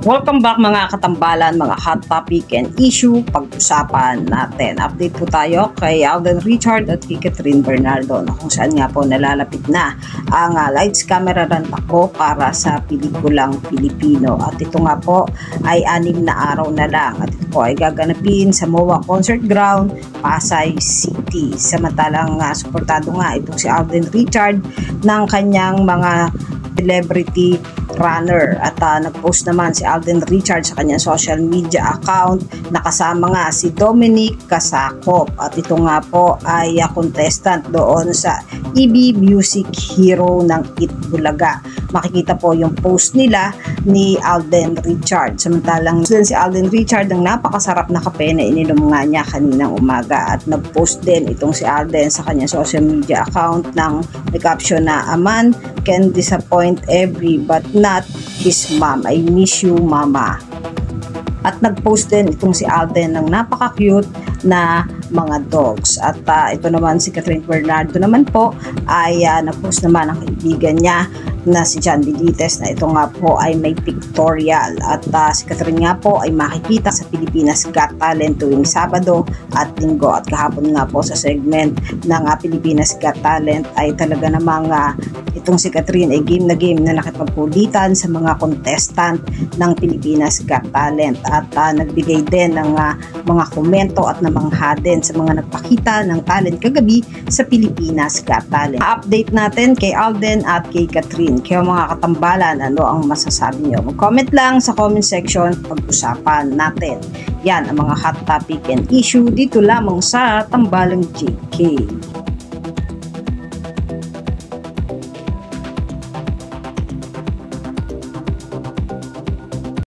Welcome back mga katambalan, mga hot topic and issue pag-usapan natin. Update po tayo kay Alden Richard at kay Catherine Bernardo na kung saan nga po nalalapit na ang lights, camera, run takbo para sa pelikulang Pilipino. At ito nga po ay 6 na araw na lang at ito po ay gaganapin sa MOA Concert Ground, Pasay City. Samantalang suportado nga itong si Alden Richard ng kanyang mga celebrity runner at nag-post naman si Alden Richard sa kanyang social media account na kasama nga si Dominic Casacop at ito nga po ay contestant doon sa EB Music Hero ng Itbulaga. Makikita po yung post nila ni Alden Richard. Samantalang si Alden Richard ng napakasarap na kape na ininom nga niya kaninang umaga at nag-post din itong si Alden sa kanyang social media account ng may caption na "A man can disappoint every but not his mom. I miss you, mama." At nag-post din itong si Alden ng napaka-cute na mga dogs. At ito naman si Catherine Bernardo naman po ay nag-post naman ang kaibigan niya na si John Bilites na ito nga po ay may pictorial. At si Catherine nga po ay makikita sa Pilipinas Got Talent tuwing Sabado at Linggo. At kahapon nga po sa segment ng Pilipinas Got Talent ay talaga namang itong si Catherine ay game na nakipagkulitan sa mga contestant ng Pilipinas Got Talent at nagbigay din ng mga komento at namangha din sa mga nagpakita ng talent kagabi sa Pilipinas Got Talent. Update natin kay Alden at kay Catherine. Kaya mga katambalan, ano ang masasabi nyo? Mag-comment lang sa comment section, pag-usapan natin. Yan ang mga hot topic and issue dito lamang sa Tambalang JK.